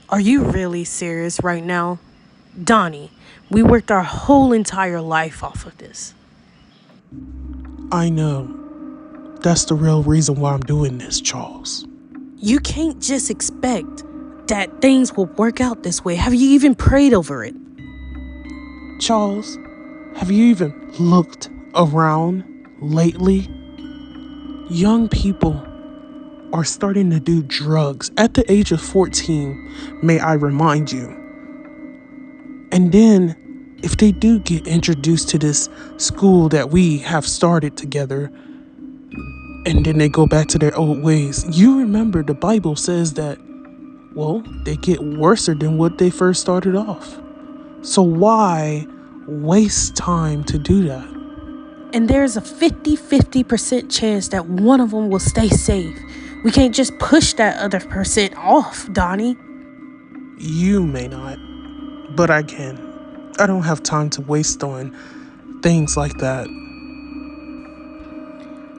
Are you really serious right now? Donnie, we worked our whole entire life off of this. I know. That's the real reason why I'm doing this, Charles. You can't just expect that things will work out this way. Have you even prayed over it? Charles, have you even looked around lately? Young people are starting to do drugs at the age of 14, may I remind you. And then, if they do get introduced to this school that we have started together, and then they go back to their old ways, you remember the Bible says that, well, they get worse than what they first started off. So why waste time to do that? And there's a 50% chance that one of them will stay safe. We can't just push that other percent off, Donnie. You may not, but I can. I don't have time to waste on things like that.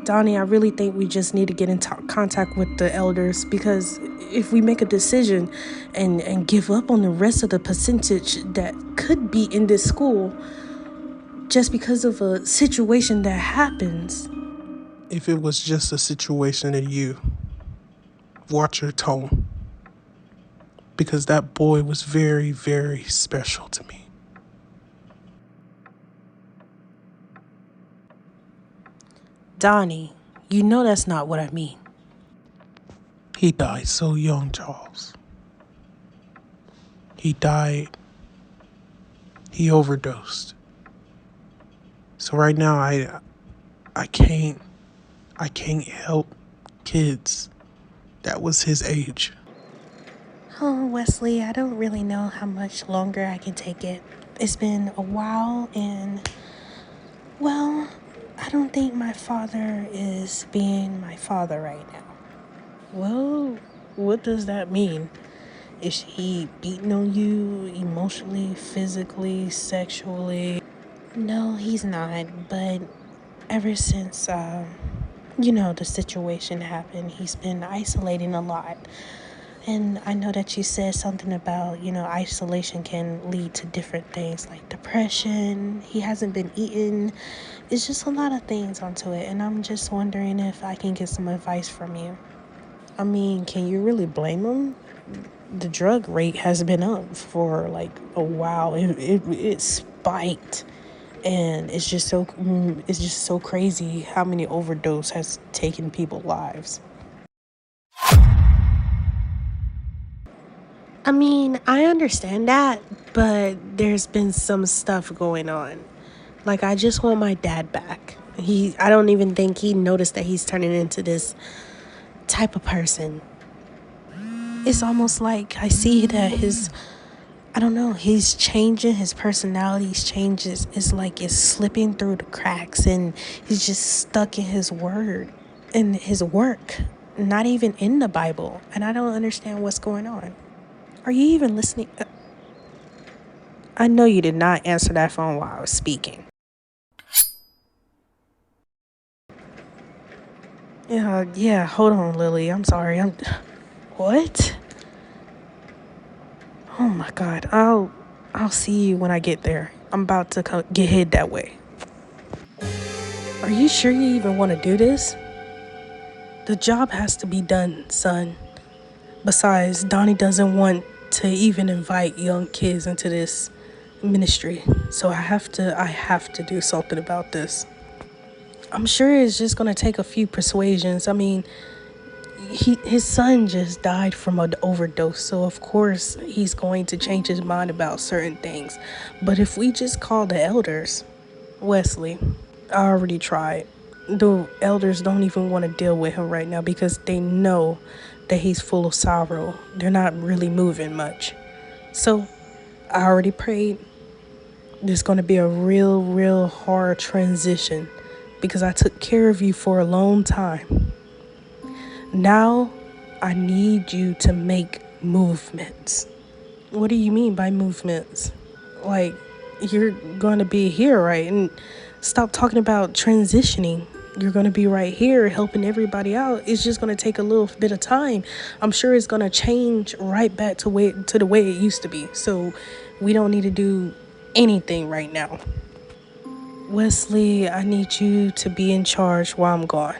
Donnie, I really think we just need to get in contact with the elders, because if we make a decision and give up on the rest of the percentage that could be in this school just because of a situation that happens. If it was just a situation in you, watch your tone. Because that boy was very, very special to me. Donnie, you know that's not what I mean. He died so young, Charles. He died. He overdosed. So right now I can't help kids that was his age. Oh, Wesley, I don't really know how much longer I can take it. It's been a while, and, well, I don't think my father is being my father right now. Well, what does that mean? Is he beating on you emotionally, physically, sexually? No, he's not, but ever since, the situation happened, he's been isolating a lot. And I know that you said something about, isolation can lead to different things like depression. He hasn't been eating. It's just a lot of things onto it. And I'm just wondering if I can get some advice from you. I mean, can you really blame him? The drug rate has been up for like a while. It spiked. And it's just so crazy how many overdose has taken people's lives. I mean, I understand that, but there's been some stuff going on. Like, I just want my dad back. I don't even think he noticed that he's turning into this type of person. It's almost like I see that I don't know, he's changing, his personality changes. It's like it's slipping through the cracks, and he's just stuck in his word and his work, not even in the Bible. And I don't understand what's going on. Are you even listening? I know you did not answer that phone while I was speaking. Yeah, hold on, Lily. I'm sorry. What? Oh my God. I'll see you when I get there. I'm about to get hid that way. Are you sure you even want to do this? The job has to be done, son. Besides, Donnie doesn't want to even invite young kids into this ministry. So I have to do something about this. I'm sure it's just going to take a few persuasions. I mean, his son just died from an overdose, so of course he's going to change his mind about certain things. But if we just call the elders, Wesley, I already tried. The elders don't even want to deal with him right now because they know that he's full of sorrow. They're not really moving much. So I already prayed. There's going to be a real hard transition because I took care of you for a long time. Now I need you to make movements. What do you mean by movements? Like, you're going to be here, right? And stop talking about transitioning. You're going to be right here helping everybody out. It's just going to take a little bit of time. I'm sure it's going to change right back to the way it used to be. So we don't need to do anything right now. Wesley, I need you to be in charge while I'm gone.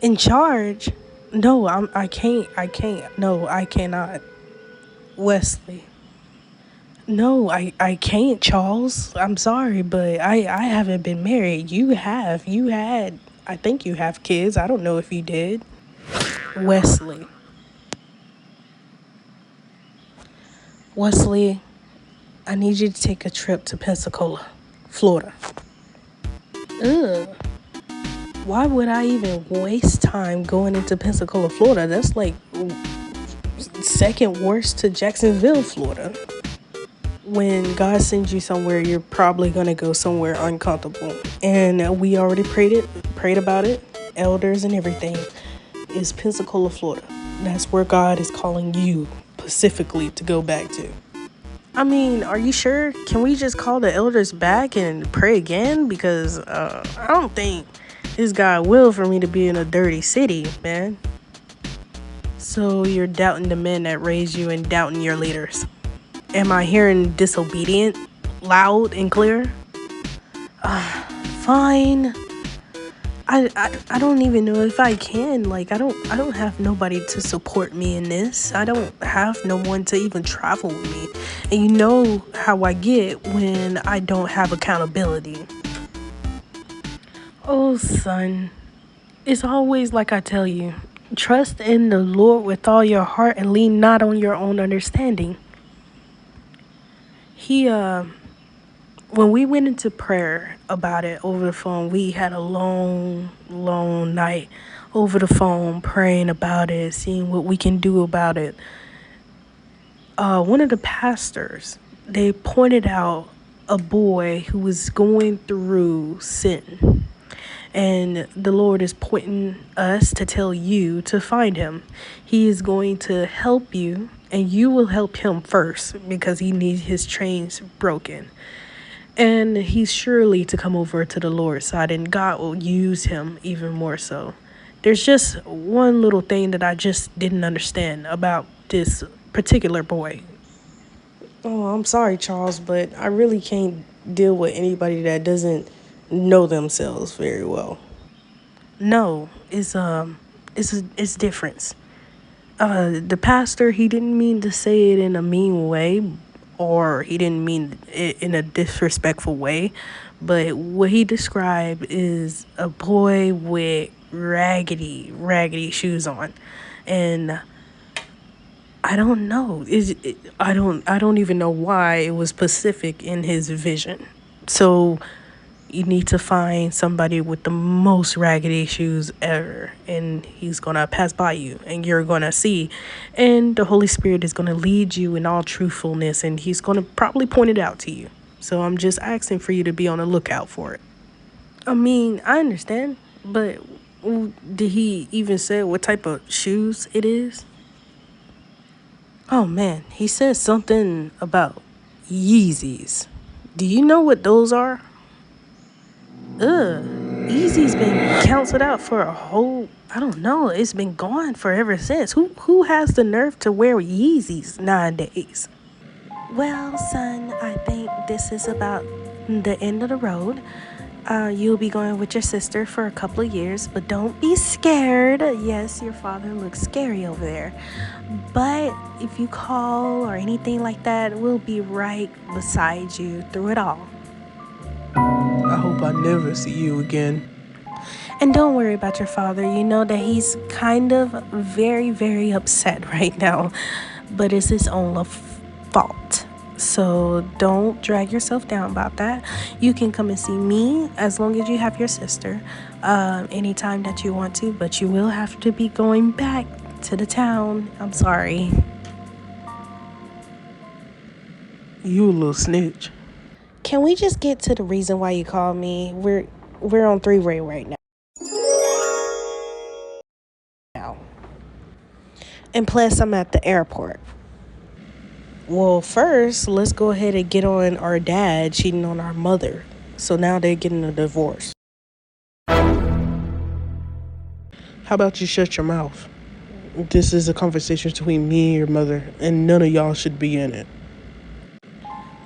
In charge? No, I can't. I can't. No, I cannot. Wesley. No, I can't, Charles. I'm sorry, but I haven't been married. You have. You had. I think you have kids. I don't know if you did. Wesley. Wesley, I need you to take a trip to Pensacola, Florida. Ugh. Why would I even waste time going into Pensacola, Florida? That's like second worst to Jacksonville, Florida. When God sends you somewhere, you're probably gonna go somewhere uncomfortable. And we already prayed about it, elders and everything. Is Pensacola, Florida. That's where God is calling you specifically to go back to. I mean, are you sure? Can we just call the elders back and pray again? Because I don't think it's God's will for me to be in a dirty city, man. So you're doubting the men that raised you and doubting your leaders. Am I hearing disobedient loud and clear? Fine. I don't even know if I can. Like, I don't have nobody to support me in this. I don't have no one to even travel with me. And you know how I get when I don't have accountability. Oh, son. It's always like I tell you. Trust in the Lord with all your heart and lean not on your own understanding. When we went into prayer about it over the phone, we had a long night over the phone praying about it, seeing what we can do about it. One of the pastors, they pointed out a boy who was going through sin. And the Lord is pointing us to tell you to find him. He is going to help you, and you will help him first because he needs his chains broken. And he's surely to come over to the Lord's side, and God will use him even more so. There's just one little thing that I just didn't understand about this particular boy. Oh, I'm sorry, Charles, but I really can't deal with anybody that doesn't know themselves very well. No, it's different. The pastor, he didn't mean to say it in a mean way, or he didn't mean it in a disrespectful way, but what he described is a boy with raggedy shoes on. And I don't know. I don't even know why it was specific in his vision. So you need to find somebody with the most raggedy shoes ever, and he's gonna pass by you, and you're gonna see, and the Holy Spirit is gonna lead you in all truthfulness, and he's gonna probably point it out to you. So I'm just asking for you to be on the lookout for it. I mean, I understand, but did he even say what type of shoes it is? Oh man, he said something about Yeezys. Do you know what those are? Ugh, Easy's been canceled out for a whole, I don't know, it's been gone for ever since. Who has the nerve to wear Yeezys nowadays? Well, son, I think this is about the end of the road. You'll be going with your sister for a couple of years, but don't be scared. Yes, your father looks scary over there. But if you call or anything like that, we'll be right beside you through it all. I hope I never see you again. And don't worry about your father. You know that he's kind of very upset right now, but it's his own fault. So don't drag yourself down about that. You can come and see me as long as you have your sister anytime that you want to, but you will have to be going back to the town. I'm sorry. You a little snitch. Can we just get to the reason why you called me? We're on three-way right now. And plus, I'm at the airport. Well, first, let's go ahead and get on our dad cheating on our mother. So now they're getting a divorce. How about you shut your mouth? This is a conversation between me and your mother, and none of y'all should be in it.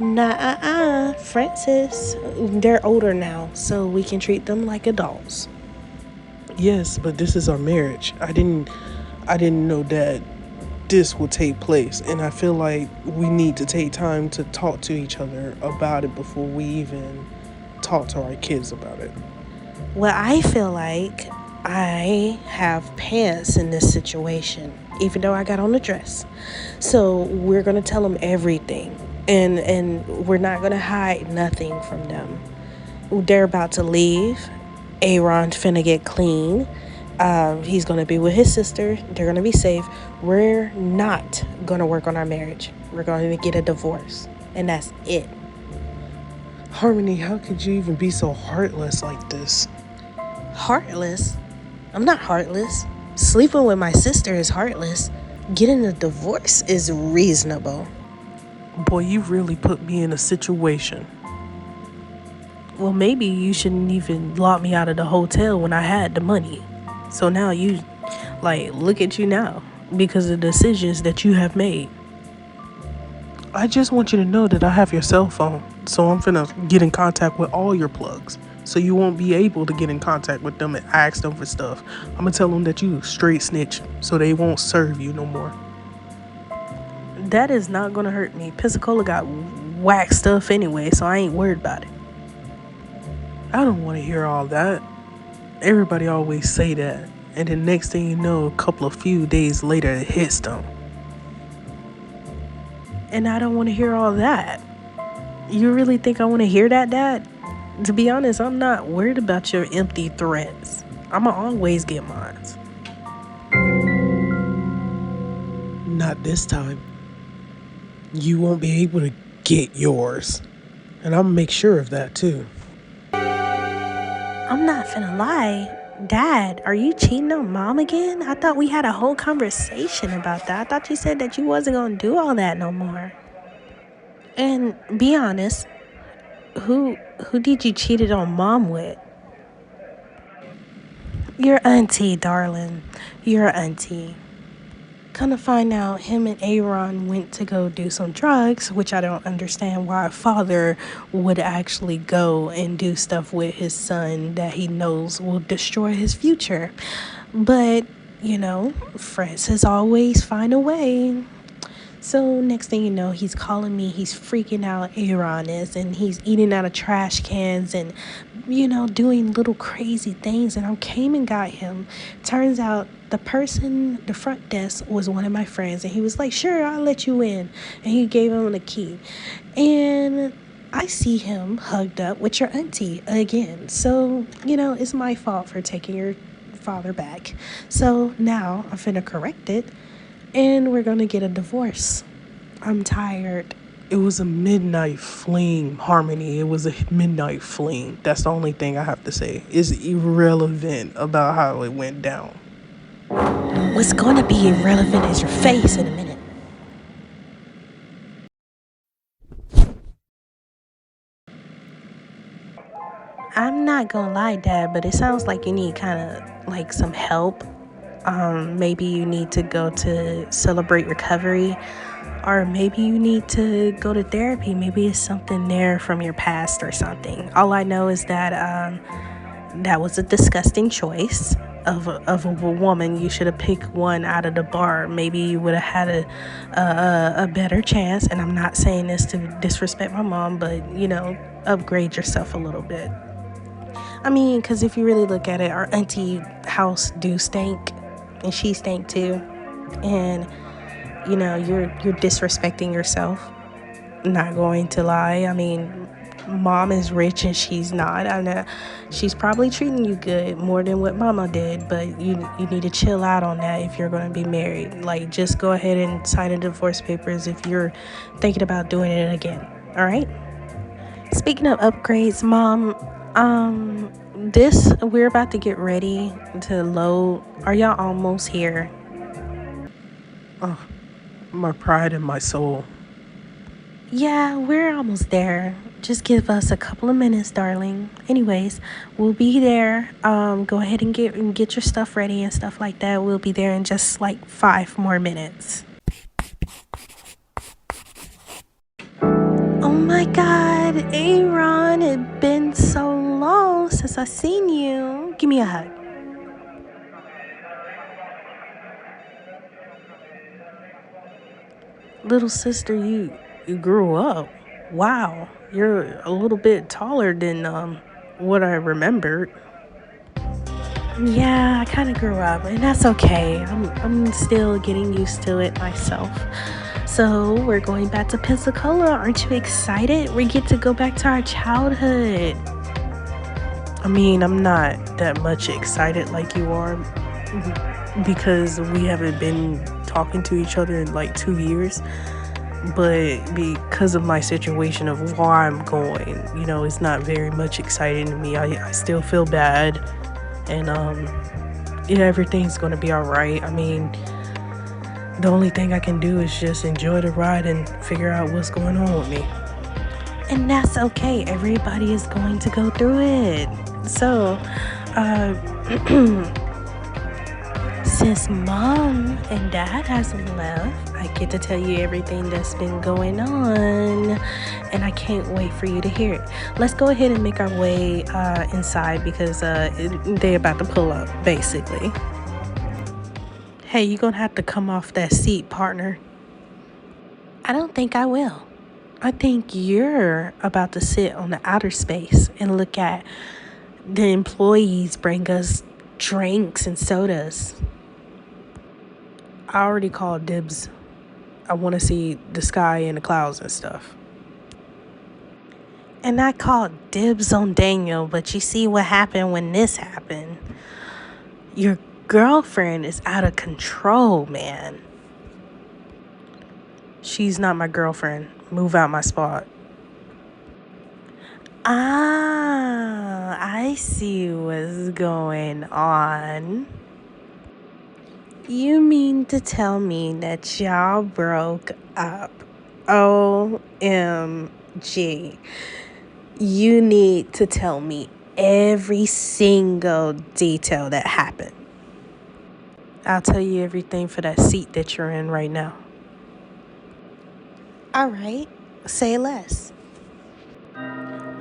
Nah, Francis. They're older now, so we can treat them like adults. Yes, but this is our marriage. I didn't know that this would take place, and I feel like we need to take time to talk to each other about it before we even talk to our kids about it. Well, I feel like I have pants in this situation, even though I got on a dress. So we're gonna tell them everything, and we're not gonna hide nothing from them. They're about to leave. Aaron's finna get clean. He's gonna be with his sister. They're gonna be safe. We're not gonna work on our marriage. We're gonna get a divorce, and that's it. Harmony, how could you even be so heartless like this? Heartless? I'm not heartless. Sleeping with my sister is heartless. Getting a divorce is reasonable. Boy, you really put me in a situation. Well, maybe you shouldn't even lock me out of the hotel when I had the money. So now you, like, look at you now because of the decisions that you have made. I just want you to know that I have your cell phone, so I'm finna get in contact with all your plugs. So you won't be able to get in contact with them and ask them for stuff. I'm gonna tell them that you straight snitch, so they won't serve you no more. That is not going to hurt me. Pensacola got whack stuff anyway, so I ain't worried about it. I don't want to hear all that. Everybody always say that, and then next thing you know, a few days later, it hits them. And I don't want to hear all that. You really think I want to hear that, Dad? To be honest, I'm not worried about your empty threats. I'ma always get mine. Not this time. You won't be able to get yours, and I'm gonna make sure of that too. I'm not finna lie. Dad, are you cheating on Mom again? I thought we had a whole conversation about that. I thought you said that you wasn't gonna do all that no more. And be honest, who did you cheated on Mom with? Your auntie, darling. Your auntie. Come to find out, him and Aaron went to go do some drugs, which I don't understand why a father would actually go and do stuff with his son that he knows will destroy his future. But, Francis always find a way. So next thing you know, he's calling me. He's freaking out. Aaron is, and he's eating out of trash cans and, doing little crazy things. And I came and got him. Turns out the front desk was one of my friends, and he was like, "Sure, I'll let you in." And he gave him the key. And I see him hugged up with your auntie again. So, it's my fault for taking your father back. So now I'm finna correct it. And we're gonna get a divorce. I'm tired. It was a midnight fling, Harmony. It was a midnight fling. That's the only thing I have to say. It's irrelevant about how it went down. What's gonna be irrelevant is your face in a minute. I'm not gonna lie, Dad, but it sounds like you need kind of like some help. Maybe you need to go to Celebrate Recovery, or maybe you need to go to therapy. Maybe it's something there from your past or something. All I know is that that was a disgusting choice of a woman. You should have picked one out of the bar. Maybe you would have had a better chance. And I'm not saying this to disrespect my mom, but upgrade yourself a little bit. I mean, because if you really look at it, our auntie house do stink, and she stank too. And you're disrespecting yourself. Not going to lie. I mean, Mom is rich and she's not. I know she's probably treating you good more than what Mama did, but you need to chill out on that if you're going to be married. Like, just go ahead and sign the divorce papers if you're thinking about doing it again. All right? Speaking of upgrades, Mom, we're about to get ready to load. Are y'all almost here? Oh, my pride and my soul. Yeah, we're almost there. Just give us a couple of minutes, darling. Anyways, we'll be there. Go ahead and get your stuff ready and stuff like that. We'll be there in just like 5 more minutes. Oh my God, Aaron, it's been so long since I seen you. Give me a hug. Little sister, you grew up. Wow, you're a little bit taller than what I remembered. Yeah, I kind of grew up, and that's okay. I'm still getting used to it myself. So we're going back to Pensacola. Aren't you excited? We get to go back to our childhood. I mean, I'm not that much excited like you are because we haven't been talking to each other in like 2 years. But because of my situation of where I'm going, it's not very much exciting to me. I still feel bad, and yeah, everything's gonna be all right. I mean, the only thing I can do is just enjoy the ride and figure out what's going on with me. And that's okay. Everybody is going to go through it. So, uh, since mom and dad hasn't left, I get to tell you everything that's been going on, and I can't wait for you to hear it. Let's go ahead and make our way inside because they're about to pull up, basically. Hey, you're gonna have to come off that seat, partner. I don't think I will. I think you're about to sit on the outer space and look at the employees bring us drinks and sodas. I already called dibs. I want to see the sky and the clouds and stuff. And I called dibs on Daniel, but you see what happened when this happened. Your girlfriend is out of control, man. She's not my girlfriend. Move out my spot. Ah, I see what's going on. You mean to tell me that y'all broke up? OMG. You need to tell me every single detail that happened. I'll tell you everything for that seat that you're in right now. All right, say less.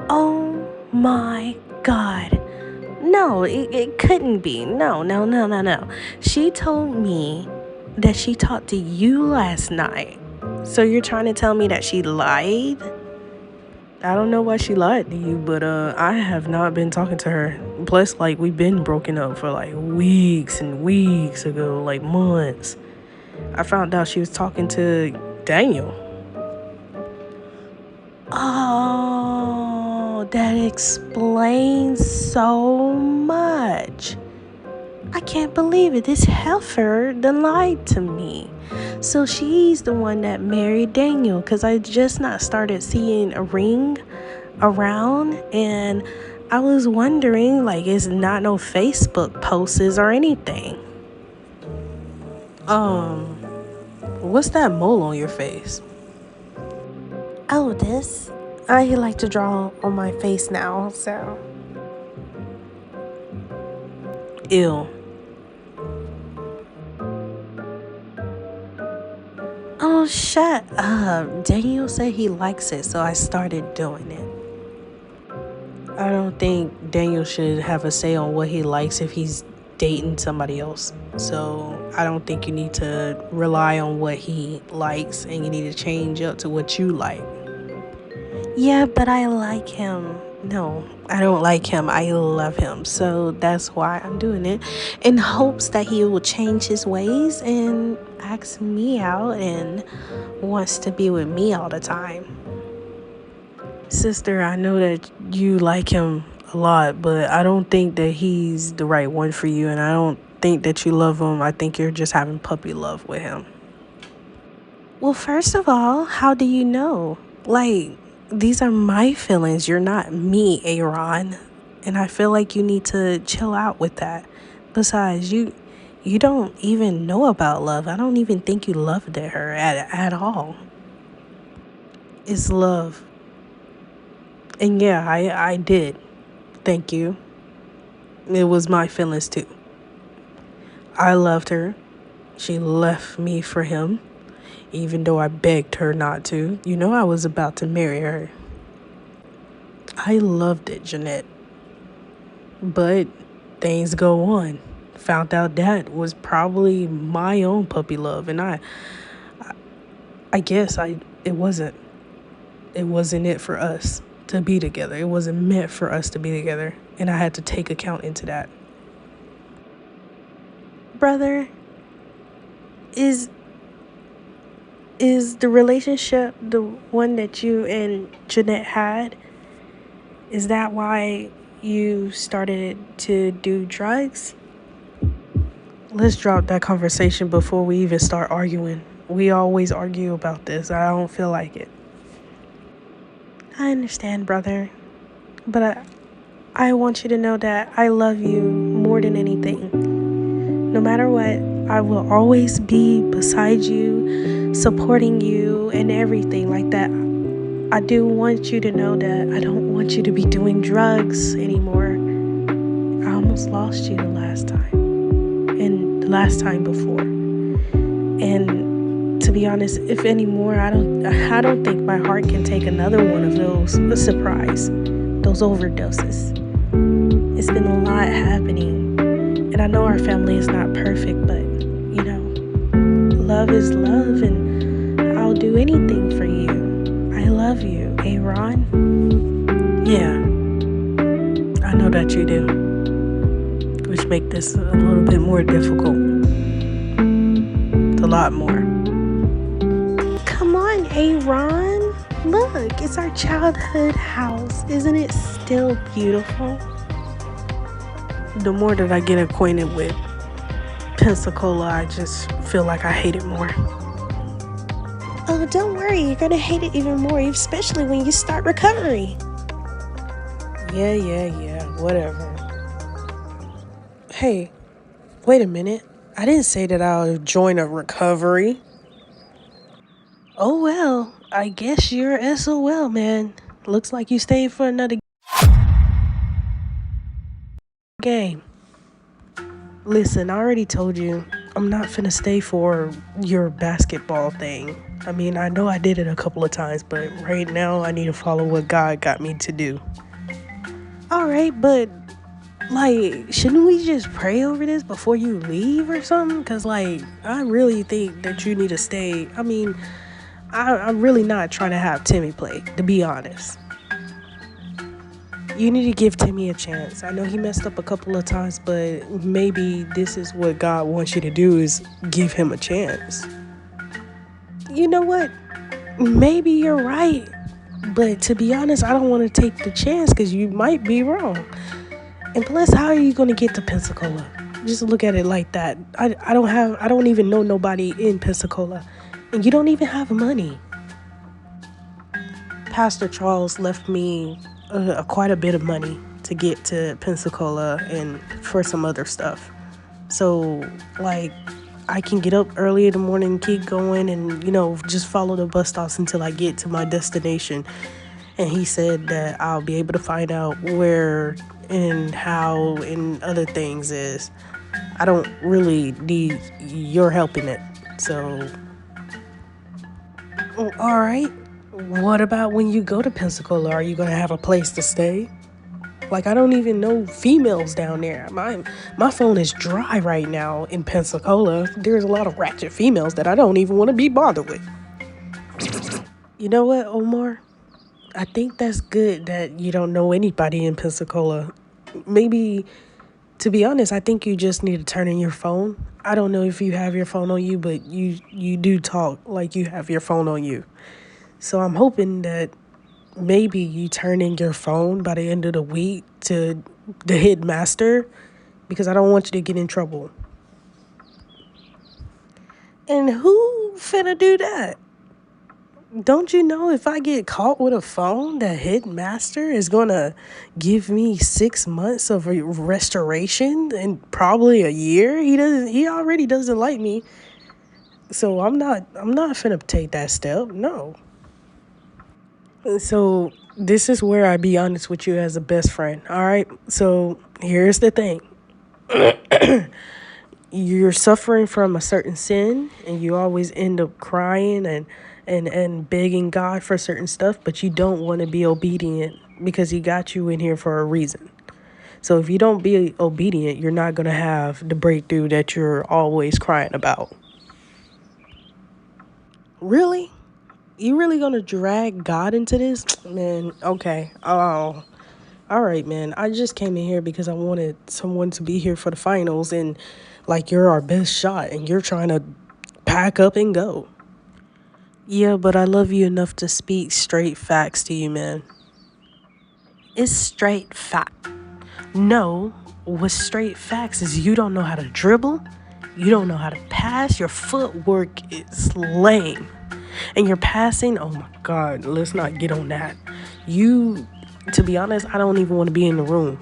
Oh my God. No, it couldn't be. No, no, no, no, no. She told me that she talked to you last night. So you're trying to tell me that she lied? I don't know why she lied to you, but I have not been talking to her. Plus, like, we've been broken up for like weeks and weeks ago, like months. I found out she was talking to Daniel. Oh, that explains so much. I can't believe it. This heifer done lied to me. So she's the one that married Daniel, because I just not started seeing a ring around, and I was wondering, like, it's not no Facebook posts or anything. What's that mole on your face? Oh, this? I like to draw on my face now, so. Ew. Oh, shut up. Daniel said he likes it, so I started doing it. I don't think Daniel should have a say on what he likes if he's dating somebody else. So I don't think you need to rely on what he likes, and you need to change up to what you like. Yeah, but I like him. No, I don't like him. I love him. So that's why I'm doing it, in hopes that he will change his ways and ask me out and wants to be with me all the time. Sister, I know that you like him a lot, but I don't think that he's the right one for you, and I don't think that you love him. I think you're just having puppy love with him. Well, first of all, how do you know? Like, these are my feelings. You're not me, Aaron. And I feel like you need to chill out with that. Besides, you don't even know about love. I don't even think you loved her at all. It's love. And yeah, I did. Thank you. It was my feelings too. I loved her. She left me for him, even though I begged her not to. You know, I was about to marry her. I loved it, Jeanette. But things go on. Found out that was probably my own puppy love, and I guess it wasn't. It wasn't it for us to be together. It wasn't meant for us to be together, and I had to take account into that. Brother, is is the relationship the one that you and Jeanette had? Is that why you started to do drugs? Let's drop that conversation before we even start arguing. We always argue about this. I don't feel like it. I understand, brother, but I want you to know that I love you more than anything. No matter what, I will always be beside you, supporting you and everything like that. I do want you to know that I don't want you to be doing drugs anymore. I almost lost you the last time, and the last time before. And to be honest, if anymore, I don't think my heart can take another one of those. A surprise, those overdoses. It's been a lot happening, and I know our family is not perfect, but you know, love is love, and I'll do anything for you. I love you, Aaron. Yeah, I know that you do, which make this a little bit more difficult. It's a lot more. Come on, Aaron. Look, it's our childhood house. Isn't it still beautiful? The more that I get acquainted with Pensacola, I just feel like I hate it more. Oh, don't worry. You're going to hate it even more, especially when you start recovery. Yeah. Whatever. Hey, wait a minute. I didn't say that I'll join a recovery. Oh, well. I guess you're SOL, man. Looks like you stayed for another game. Listen, I already told you, I'm not finna stay for your basketball thing. I mean, I know I did it a couple of times, but right now I need to follow what God got me to do. Alright, but, like, shouldn't we just pray over this before you leave or something? Because, like, I really think that you need to stay. I mean, I'm really not trying to have Timmy play, to be honest. You need to give Timmy a chance. I know he messed up a couple of times, but maybe this is what God wants you to do, is give him a chance. You know what? Maybe you're right. But to be honest, I don't want to take the chance because you might be wrong. And plus, how are you going to get to Pensacola? Just look at it like that. I don't even know nobody in Pensacola. And you don't even have money. Pastor Charles left me quite a bit of money to get to Pensacola and for some other stuff. So, like, I can get up early in the morning, keep going, and, you know, just follow the bus stops until I get to my destination. And he said that I'll be able to find out where and how and other things is. I don't really need your help in it. So, all right. What about when you go to Pensacola? Are you going to have a place to stay? Like, I don't even know females down there. My phone is dry right now in Pensacola. There's a lot of ratchet females that I don't even want to be bothered with. You know what, Omar? I think that's good that you don't know anybody in Pensacola. Maybe, to be honest, I think you just need to turn in your phone. I don't know if you have your phone on you, but you do talk like you have your phone on you. So I'm hoping that maybe you turn in your phone by the end of the week to the headmaster, because I don't want you to get in trouble. And who finna do that? Don't you know if I get caught with a phone, the headmaster is gonna give me 6 months of restoration and probably a year? He already doesn't like me. So I'm not finna take that step. No. So this is where I be honest with you as a best friend. All right. So here's the thing. You're suffering from a certain sin and you always end up crying and begging God for certain stuff, but you don't want to be obedient because he got you in here for a reason. So if you don't be obedient, you're not going to have the breakthrough that you're always crying about. Really? You really going to drag God into this? Man, okay. Oh, all right, man. I just came in here because I wanted someone to be here for the finals and like you're our best shot and you're trying to pack up and go. Yeah, but I love you enough to speak straight facts to you, man. It's straight fact. No, what's straight facts is you don't know how to dribble, you don't know how to pass, your footwork is lame. And your passing, oh my God, let's not get on that. You, to be honest, I don't even want to be in the room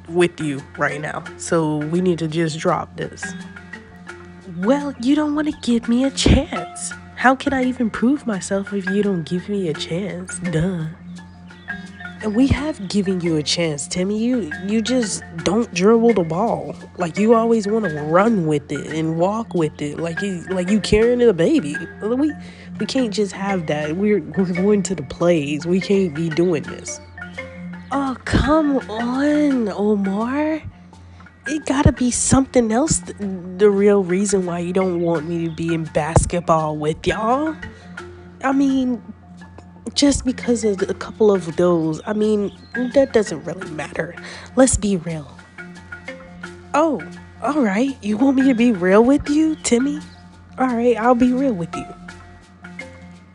with you right now. So we need to just drop this. Well, you don't want to give me a chance. How can I even prove myself if you don't give me a chance? Duh. And we have given you a chance, Timmy. You just don't dribble the ball. Like you always want to run with it and walk with it, like you carrying a baby. We can't just have that. We're going to the plays. We can't be doing this. Oh, come on, Omar. It gotta be something else. The real reason why you don't want me to be in basketball with y'all. I mean, just because of a couple of those, I mean, that doesn't really matter. Let's be real. Oh, all right. You want me to be real with you, Timmy? All right, I'll be real with you.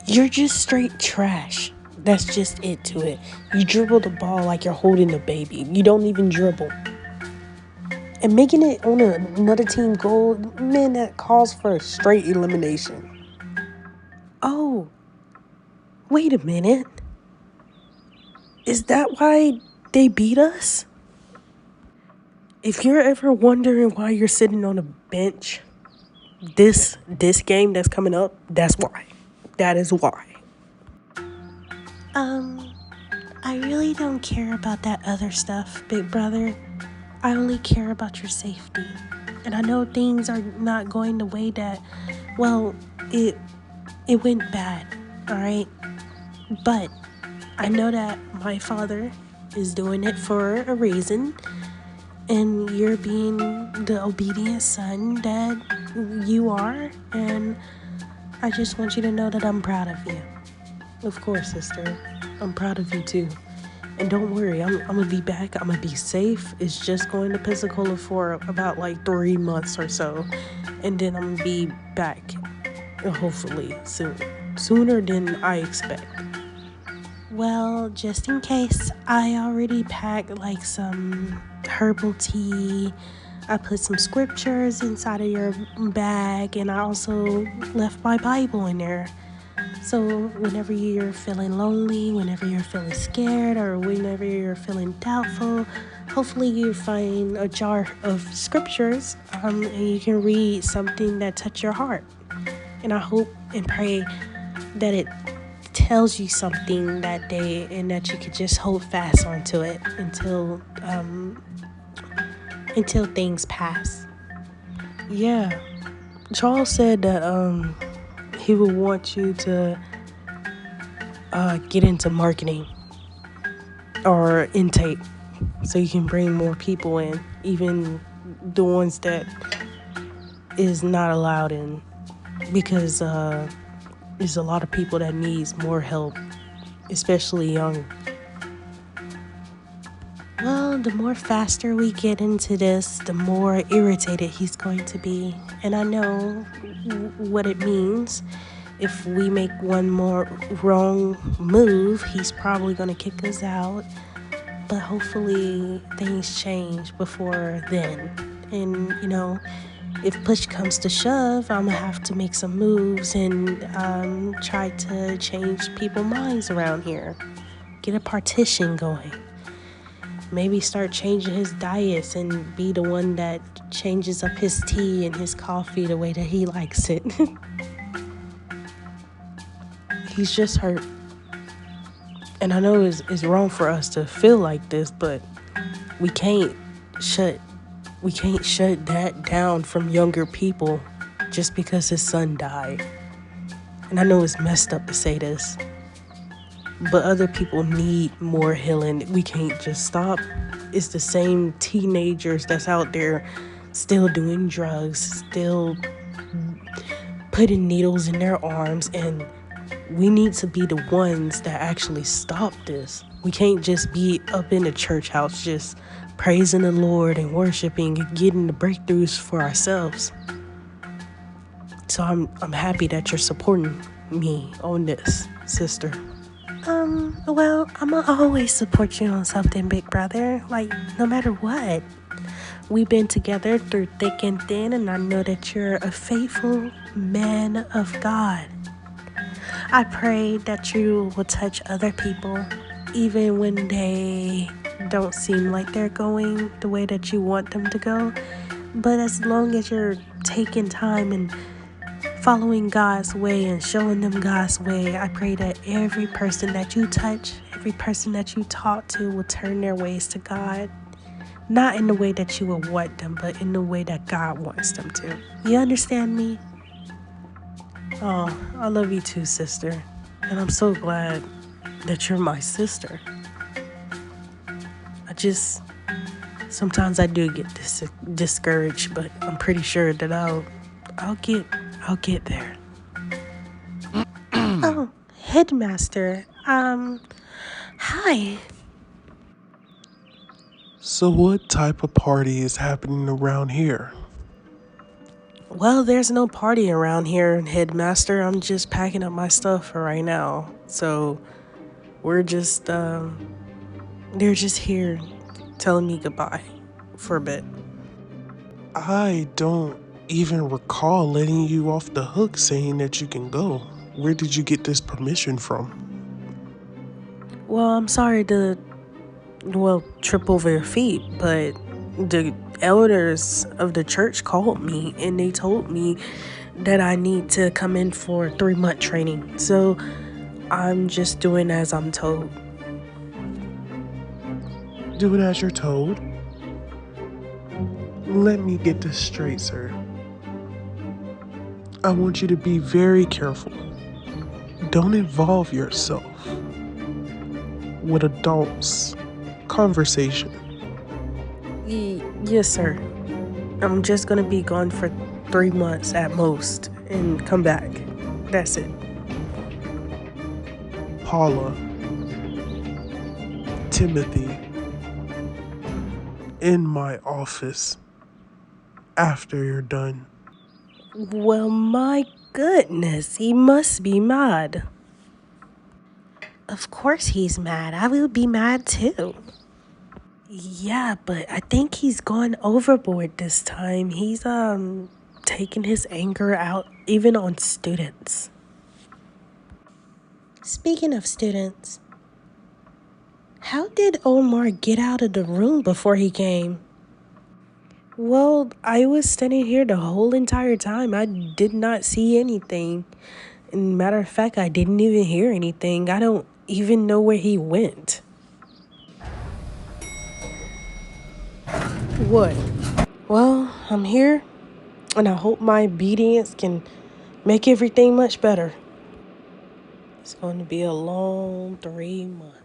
You're just straight trash. That's just it to it. You dribble the ball like you're holding a baby. You don't even dribble. And making it on another team goal, man, that calls for a straight elimination. Oh, wait a minute. Is that why they beat us? If you're ever wondering why you're sitting on a bench, this game that's coming up, that's why. That is why. I really don't care about that other stuff, big brother. I only care about your safety. And I know things are not going the way that, well, it went bad, all right? But I know that my father is doing it for a reason, and you're being the obedient son that you are, and I just want you to know that I'm proud of you. Of course, sister. I'm proud of you too. And don't worry, I'm gonna be back. I'm gonna be safe. It's just going to Pensacola for about like 3 months or so. And then I'm gonna be back, hopefully soon. Sooner than I expect. Well, just in case, I already packed like some herbal tea. I put some scriptures inside of your bag, and I also left my Bible in there. So whenever you're feeling lonely, whenever you're feeling scared, or whenever you're feeling doubtful, hopefully you find a jar of scriptures and you can read something that touch your heart. And I hope and pray that it tells you something that day and that you could just hold fast onto it until things pass. Yeah. Charles said that he would want you to get into marketing or intake so you can bring more people in, even the ones that is not allowed in, because there's a lot of people that needs more help, especially young. Well, the more faster we get into this, the more irritated he's going to be. And I know what it means. If we make one more wrong move, he's probably going to kick us out. But hopefully things change before then. And, if push comes to shove, I'm going to have to make some moves and try to change people's minds around here. Get a partition going. Maybe start changing his diets and be the one that changes up his tea and his coffee the way that he likes it. He's just hurt. And I know it's wrong for us to feel like this, but we can't shut we can't shut that down from younger people just because his son died. And I know it's messed up to say this, but other people need more healing. We can't just stop. It's the same teenagers that's out there still doing drugs, still putting needles in their arms, and we need to be the ones that actually stop this. We can't just be up in the church house just praising the Lord and worshiping and getting the breakthroughs for ourselves. So I'm happy that you're supporting me on this, sister. Well, I'ma always support you on something, big brother. Like, no matter what. We've been together through thick and thin, and I know that you're a faithful man of God. I pray that you will touch other people, even when they don't seem like they're going the way that you want them to go. But as long as you're taking time and following God's way and showing them God's way, I pray that every person that you touch, every person that you talk to will turn their ways to God. Not in the way that you would want them, but in the way that God wants them to. You understand me? Oh, I love you too, sister. And I'm so glad that you're my sister. Sometimes I do get discouraged, but I'm pretty sure that I'll get there. Oh, headmaster. Hi. So, what type of party is happening around here? Well, there's no party around here, headmaster. I'm just packing up my stuff for right now. So, we're just they're just here telling me goodbye for a bit. I don't even recall letting you off the hook saying that you can go. Where did you get this permission from? Well, I'm sorry to trip over your feet, but the elders of the church called me and they told me that I need to come in for 3-month training. So I'm just doing as I'm told. Do it as you're told. Let me get this straight, sir. I want you to be very careful. Don't involve yourself with adults. Conversation. Yes, sir. I'm just gonna be gone for 3 months at most and come back. That's it. Paula, Timothy, in my office after you're done. Well, my goodness, he must be mad. Of course he's mad. I will be mad too. Yeah, but I think he's gone overboard this time. He's taking his anger out even on students. Speaking of students, how did Omar get out of the room before he came? Well, I was standing here the whole entire time. I did not see anything. And matter of fact, I didn't even hear anything. I don't even know where he went. What? Well, I'm here, and I hope my obedience can make everything much better. It's going to be a long 3 months.